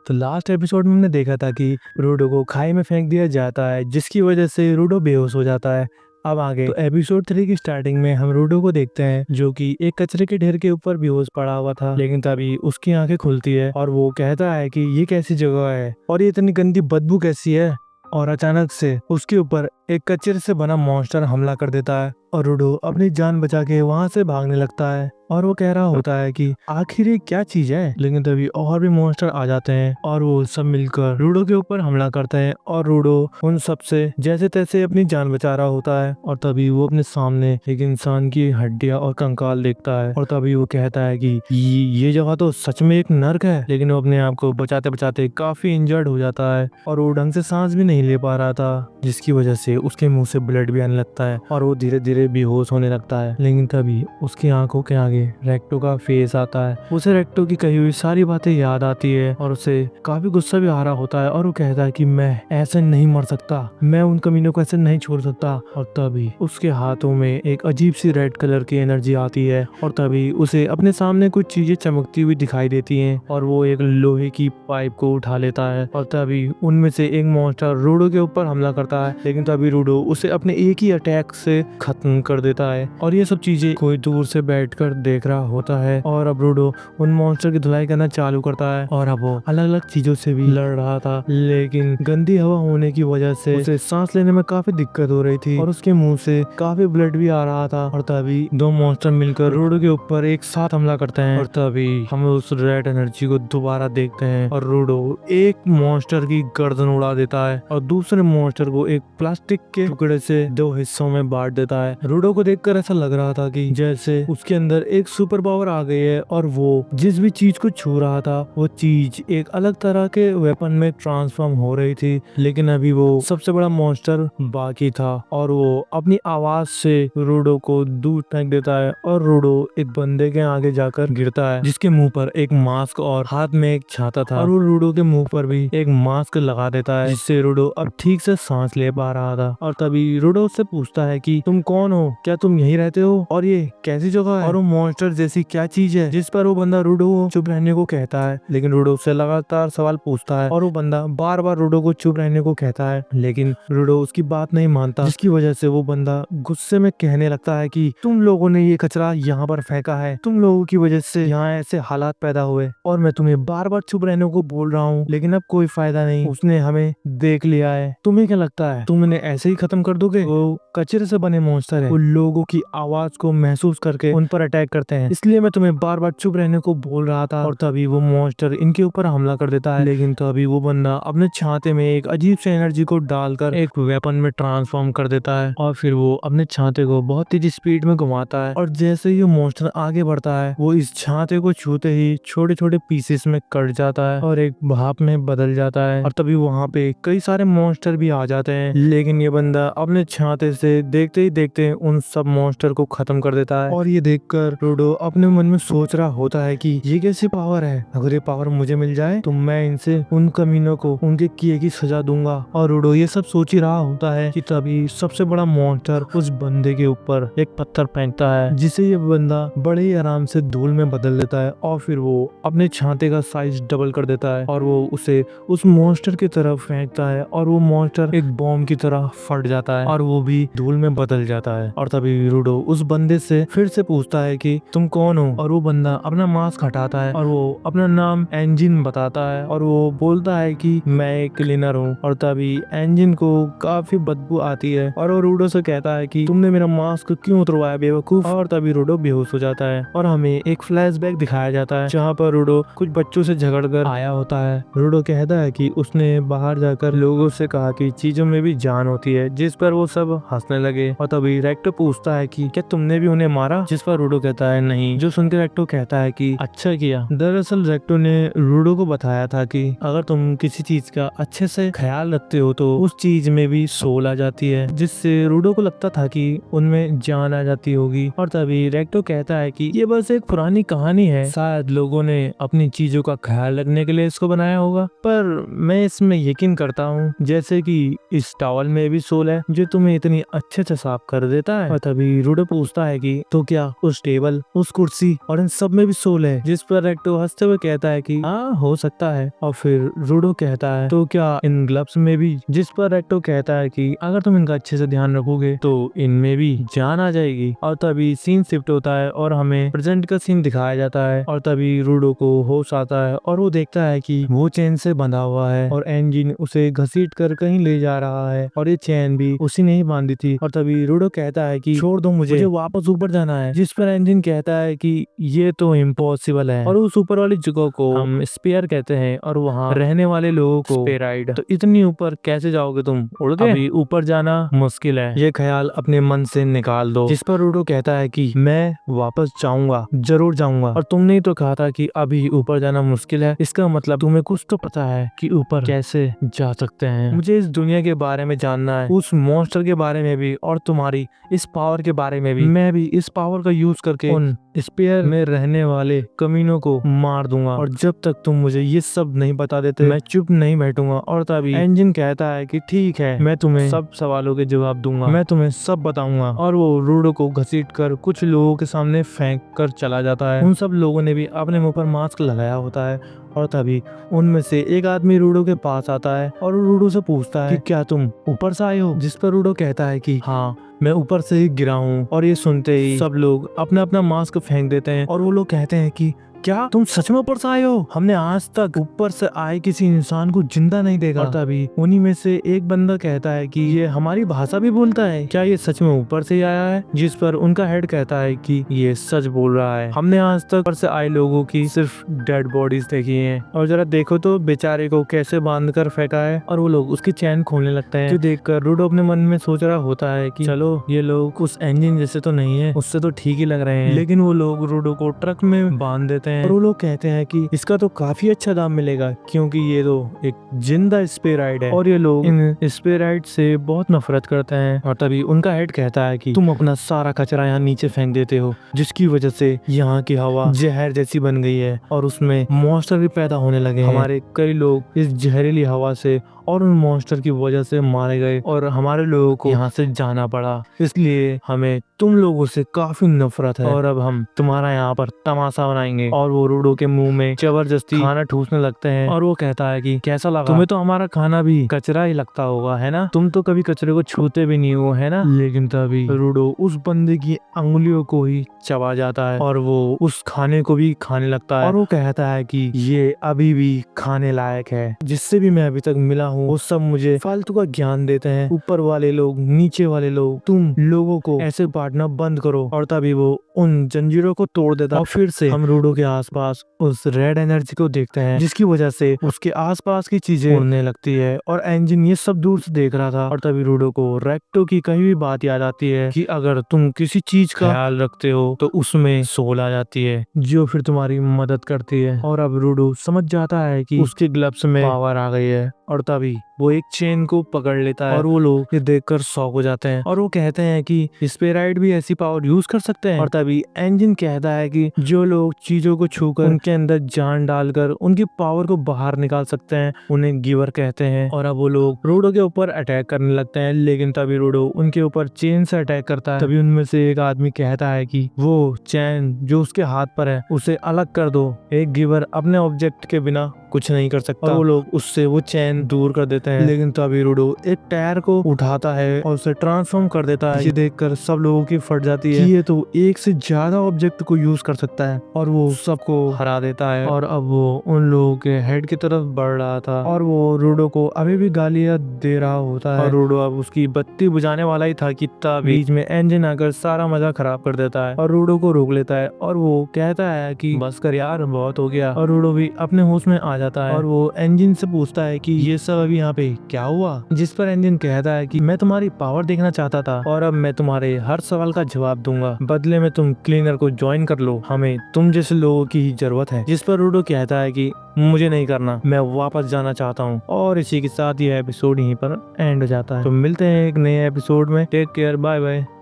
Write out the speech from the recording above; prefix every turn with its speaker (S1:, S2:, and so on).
S1: तो last episode में हमने देखा था कि रूडो को खाई में फेंक दिया जाता है, जिसकी वजह से रूडो बेहोश हो जाता है। अब आगे तो एपिसोड 3 की स्टार्टिंग में हम रूडो को देखते हैं, जो कि एक कचरे के ढेर के ऊपर बेहोश पड़ा हुआ था। लेकिन तभी उसकी आंखें खुलती है और वो कहता है कि ये कैसी जगह है और ये इतनी गंदी बदबू कैसी है। और अचानक से उसके ऊपर एक कचरे से बना मॉन्स्टर हमला कर देता है और रूडो अपनी जान बचा के वहां से भागने लगता है। और वो कह रहा होता है कि आखिर ये क्या चीज है। लेकिन तभी और भी मॉन्स्टर आ जाते हैं और वो सब मिलकर रूडो के ऊपर हमला करते हैं और रूडो उन सब से जैसे तैसे अपनी जान बचा रहा होता है। और तभी वो अपने सामने एक इंसान की हड्डियां और कंकाल देखता है और तभी वो कहता है कि ये जगह तो सच में एक नर्क है। लेकिन वो अपने आप को बचाते बचाते काफी इंजर्ड हो जाता है और वो ढंग से सांस भी नहीं ले पा रहा था, जिसकी वजह से उसके मुंह से ब्लड भी आने लगता है और वो धीरे धीरे बेहोश होने लगता है। लेकिन तभी उसकी आंखों के आगे रेक्टो का फेस आता है। उसे रेक्टो की कही हुई सारी बातें याद आती है और उसे काफी गुस्सा भी आ रहा होता है और वो कहता है कि मैं ऐसे नहीं मर सकता, मैं उन कमीनों को ऐसे नहीं छोड़ सकता। और तभी उसके हाथों में एक अजीब सी रेड कलर की एनर्जी आती है और तभी उसे अपने सामने कुछ चीजें चमकती हुई दिखाई देती हैं और वो एक लोहे की पाइप को उठा लेता है और तभी उनमें से एक मॉन्स्टर रूडो के ऊपर हमला करता है। लेकिन तभी रूडो उसे अपने एक ही अटैक से खत्म कर देता है और ये सब चीजें कोई दूर से बैठकर देख रहा होता है। और अब रूडो उन मॉन्स्टर की धुलाई करना चालू करता है और अब वो अलग अलग चीजों से भी लड़ रहा था, लेकिन गंदी हवा होने की वजह से उसे सांस लेने में काफी दिक्कत हो रही थी और उसके मुंह से काफी ब्लड भी आ रहा था। और तभी दो मॉन्स्टर मिलकर रूडो के ऊपर एक साथ हमला करते हैं और तभी हम उस रेड एनर्जी को दोबारा देखते हैं और रूडो एक मॉन्स्टर की गर्दन उड़ा देता है और दूसरे मॉन्स्टर को एक प्लास्टिक के टुकड़े से दो हिस्सों में बांट देता है। रूडो को देखकर ऐसा लग रहा था कि जैसे उसके अंदर एक सुपर पावर आ गई है और वो जिस भी चीज को छू रहा था वो चीज एक अलग तरह के वेपन में ट्रांसफॉर्म हो रही थी। लेकिन अभी वो सबसे बड़ा मॉन्स्टर बाकी था और वो अपनी आवाज से रूडो को दूर फेंक देता है और रूडो एक बंदे के आगे जाकर गिरता है, जिसके मुंह पर एक मास्क और हाथ में एक छाता था और वो रूडो के मुंह पर भी एक मास्क लगा देता है, जिससे रूडो अब ठीक से सांस ले पा रहा था। और तभी रूडो उससे पूछता है कि तुम कौन हो, क्या तुम यहीं रहते हो और ये कैसी जगह है और वो मॉन्स्टर जैसी क्या चीज है। जिस पर वो बंदा रूडो को चुप रहने को कहता है, लेकिन रूडो उससे लगातार सवाल पूछता है और वो बंदा बार बार रूडो को चुप रहने को कहता है, लेकिन रूडो उसकी बात नहीं मानता, जिसकी वजह से वो बंदा गुस्से में कहने लगता है कि तुम लोगों ने ये कचरा यहाँ पर फेंका है, तुम लोगों की वजह से यहाँ ऐसे हालात पैदा हुए और मैं तुम्हें बार बार चुप रहने को बोल रहा हूँ, लेकिन अब कोई फायदा नहीं, उसने हमें देख लिया है। तुम्हें क्या लगता है तुम इन्हें ऐसे ही खत्म कर दोगे? वो कचरे से बने मॉन्स्टर है, वो लोगों की आवाज को महसूस करके उन पर अटैक करते हैं, इसलिए मैं तुम्हें बार बार चुप रहने को बोल रहा था। और तभी वो मॉन्स्टर इनके ऊपर हमला कर देता है, लेकिन तभी वो बंदा अपने छाते में एक अजीब से एनर्जी को डालकर एक वेपन में ट्रांसफॉर्म कर देता है और फिर वो अपने छाते को बहुत तेज स्पीड में घुमाता है और जैसे ही मॉन्स्टर आगे बढ़ता है वो इस छाते को छूते ही छोटे छोटे पीसेस में कट जाता है और एक भाप में बदल जाता है। और तभी वहाँ पे कई सारे मॉन्स्टर भी आ जाते हैं, लेकिन ये बंदा अपने छाते से देखते ही देखते उन सब मॉन्स्टर को खत्म कर देता है। और ये देखकर रूडो अपने मन में सोच रहा होता है कि ये कैसी पावर है, अगर ये पावर मुझे मिल जाए तो मैं इनसे उन कमीनों को उनके किए की सजा दूंगा। और रूडो ये सब सोच ही रहा होता है कि तभी सबसे बड़ा मॉन्स्टर उस बंदे के ऊपर एक पत्थर फेंकता है, जिसे ये बंदा बड़े ही आराम से धूल में बदल देता है और फिर वो अपने छाते का साइज डबल कर देता है और वो उसे उस मॉन्स्टर की तरफ फेंकता है और वो मॉन्स्टर एक बॉम्ब की तरह फट जाता है और वो भी धूल में बदल जाता है। और तभी रूडो उस बंदे से फिर से पूछता है कि तुम कौन हो और वो बंदा अपना मास्क हटाता है और वो अपना नाम इंजन बताता है और वो बोलता है कि मैं एक क्लीनर हूँ। और तभी इंजन को काफी बदबू आती है और वो रूडो से कहता है कि तुमने मेरा मास्क क्यों उतरवाया बेवकूफ। और तभी रूडो बेहोश हो जाता है और हमें एक फ्लैशबैक दिखाया जाता है जहाँ पर रूडो कुछ बच्चों से झगड़कर आया होता है। रूडो कहता है कि उसने बाहर जाकर लोगों से कहा कि चीजों में भी जान होती है, जिस पर वो सब हंसने लगे। और तभी रेक्टो पूछता है कि क्या तुमने भी उन्हें मारा, जिस पर रूडो कहता है नहीं, जो सुनकर रेक्टो कहता है कि अच्छा किया। दरअसल रेक्टो ने रूडो को बताया था कि अगर तुम किसी चीज का अच्छे से ख्याल रखते हो तो उस चीज में भी सोल आ जाती है, जिससे रूडो को लगता था कि उनमें जान आ जाती होगी। और तभी रेक्टो कहता है कि ये बस एक पुरानी कहानी है, शायद लोगों ने अपनी चीजों का ख्याल रखने के लिए इसको बनाया होगा, पर मैं इसमें यकीन करता हूँ जैसे कि इस टॉवल में भी सोल है जो तुम्हें इतनी अच्छे से साफ कर देता है। और तभी रूडो पूछता है कि तो क्या उस टेबल टेबल, उस कुर्सी और इन सब में भी सोल है। जिस पर रेक्टो हंसते हुए कहता है कि हाँ हो सकता है। और फिर रूडो कहता है तो क्या इन ग्लव्स में भी? जिस पर रेक्टो कहता है कि अगर तुम इनका अच्छे से ध्यान रखोगे तो इनमें भी जान आ जाएगी। और तभी सीन शिफ्ट होता है और हमें प्रेजेंट का सीन दिखाया जाता है। और तभी रूडो को होश आता है और वो देखता है कि वो चेन से बंधा हुआ है और एंजिन उसे घसीट कर कहीं ले जा रहा है और ये चेन भी उसी ने ही बांधी थी। और तभी रूडो कहता है कि छोड़ दो मुझे वापस ऊपर जाना है। जिस पर एंजिन कहता है कि ये तो इम्पॉसिबल है और उस ऊपर वाली जगह को हम स्पेयर कहते हैं और वहाँ रहने वाले लोगों को स्पेराइड। तो इतनी ऊपर कैसे जाओगे तुम? उड़ के अभी ऊपर जाना मुश्किल है, ये ख्याल अपने मन से निकाल दो। जिस पर रूडो कहता है कि मैं वापस जाऊंगा, जरूर जाऊंगा, और तुमने तो कहा था कि अभी ऊपर जाना मुश्किल है, इसका मतलब तुम्हें कुछ तो पता है कि ऊपर कैसे जा सकते हैं। मुझे इस दुनिया के बारे में जानना है, उस मॉन्स्टर के बारे में भी और तुम्हारी इस पावर के बारे में भी। मैं भी इस पावर का यूज करके उन स्पेयर में रहने वाले कमीनों को मार दूंगा और जब तक तुम मुझे ये सब नहीं बता देते मैं चुप नहीं बैठूंगा। और तभी एंजिन कहता है कि ठीक है, मैं तुम्हें सब सवालों के जवाब दूंगा, मैं तुम्हें सब बताऊंगा। और वो रूडो को घसीट कर कुछ लोगों के सामने फेंक कर चला जाता है। उन सब लोगों ने भी अपने मुंह पर मास्क लगाया होता है। और तभी उनमें से एक आदमी रूडो के पास आता है और रूडो से पूछता है कि क्या तुम ऊपर से आए हो? जिस पर रूडो कहता है कि हाँ, मैं ऊपर से ही गिरा हूँ। और ये सुनते ही सब लोग अपना अपना मास्क फेंक देते हैं और वो लोग कहते हैं कि क्या तुम सच में ऊपर से आए हो? हमने आज तक ऊपर से आए किसी इंसान को जिंदा नहीं देखा। और तभी उन्हीं में से एक बंदा कहता है कि ये हमारी भाषा भी बोलता है, क्या ये सच में ऊपर से ही आया है? जिस पर उनका हेड कहता है कि ये सच बोल रहा है, हमने आज तक ऊपर से आए लोगों की सिर्फ डेड बॉडीज देखी है। और जरा देखो तो बेचारे को कैसे बांध कर फेंका है। और वो लोग उसकी चैन खोलने लगते हैं, जो देखकर रूडो अपने मन में सोच रहा होता है कि चलो ये लोग उस इंजन जैसे तो नहीं है, उससे तो ठीक ही लग रहे हैं। लेकिन वो लोग रूडो को ट्रक में बांध देते हैं और वो लोग कहते हैं कि इसका तो काफी अच्छा दाम मिलेगा क्योंकि ये तो एक जिंदा स्पेराइड है। और ये लोग इन स्पेराइड से बहुत नफरत करते हैं। और तभी उनका हेड कहता है कि तुम अपना सारा कचरा यहाँ नीचे फेंक देते हो, जिसकी वजह से यहाँ की हवा जहर जैसी बन गई है और उसमें मॉन्स्टर भी पैदा होने लगे हैं। हमारे कई लोग इस जहरीली हवा से और उन मॉन्स्टर की वजह से मारे गए और हमारे लोगों को यहाँ से जाना पड़ा, इसलिए हमें तुम लोगों से काफी नफरत है और अब हम तुम्हारा यहाँ पर तमाशा बनाएंगे। और वो रूडो के मुंह में जबरदस्ती खाना ठूसने लगते हैं और वो कहता है कि कैसा लगा? तुम्हें तो हमारा खाना भी कचरा ही लगता होगा, है ना? तुम तो कभी कचरे को छूते भी नहीं हो, है ना? लेकिन तभी रूडो उस बंदे की अंगुलियों को ही चबा जाता है और वो उस खाने को भी खाने लगता है और वो कहता है कि ये अभी भी खाने लायक है। जिससे भी मैं अभी तक मिला हूँ वो सब मुझे फालतू का ज्ञान देते हैं, ऊपर वाले लोग, नीचे वाले लोग, तुम लोगों को ऐसे बांटना बंद करो। और तभी वो उन जंजीरों को तोड़ देता है और फिर से हम रूडो के आसपास उस रेड एनर्जी को देखते हैं, जिसकी वजह से उसके आसपास की चीजें उड़ने लगती है और इंजन ये सब दूर से देख रहा था। और तभी रूडो को रेक्टो की कहीं भी बात याद आती है कि अगर तुम किसी चीज का ख्याल रखते हो तो उसमें सोल आ जाती है जो फिर तुम्हारी मदद करती है। और अब रूडो समझ जाता है कि उसके ग्लव्स में पावर आ गई है और तभी वो एक चेन को पकड़ लेता है और वो लोग ये देखकर शॉक हो जाते हैं और वो कहते हैं कि स्पेराइड भी ऐसी पावर यूज कर सकते हैं। और तभी इंजन कहता है कि जो लोग चीजों को छूकर उनके अंदर जान डालकर उनकी पावर को बाहर निकाल सकते हैं उन्हें गिवर कहते हैं। और अब वो लोग रूडो के ऊपर अटैक करने लगते हैं, लेकिन तभी रूडो उनके ऊपर चेन से अटैक करता है। तभी उनमें से एक आदमी कहता है कि वो चैन जो उसके हाथ पर है उसे अलग कर दो, एक गिवर अपने ऑब्जेक्ट के बिना कुछ नहीं कर सकता। और वो लोग उससे वो चैन दूर कर देते हैं, लेकिन तभी रूडो एक टायर को उठाता है और उसे ट्रांसफॉर्म कर देता है। ये देखकर सब लोगों की फट जाती है कि ये तो एक से ज्यादा ऑब्जेक्ट को यूज कर सकता है और वो सबको हरा देता है। और अब वो उन लोगों के हेड की तरफ बढ़ रहा था और वो रूडो को अभी भी गालियां दे रहा होता है और रूडो अब उसकी बत्ती बुझाने वाला ही था कि तभी बीच में इंजन आकर सारा मजा खराब कर देता है और रूडो को रोक लेता है और वो कहता है कि बस कर यार, बहुत हो गया। और रूडो भी अपने होश में आ जाता है और वो इंजन से पूछता है कि ये सब अभी यहाँ पे क्या हुआ? जिस पर इंजन कहता है कि मैं तुम्हारी पावर देखना चाहता था और अब मैं तुम्हारे हर सवाल का जवाब दूंगा, बदले में तुम क्लीनर को ज्वाइन कर लो, हमें तुम जैसे लोगों की ही जरूरत है। जिस पर रूडो कहता है कि मुझे नहीं करना, मैं वापस जाना चाहता हूँ। और इसी के साथ ये एपिसोड यहीं पर एंड हो जाता है। तो मिलते हैं एक नए एपिसोड में, टेक केयर, बाय बाय।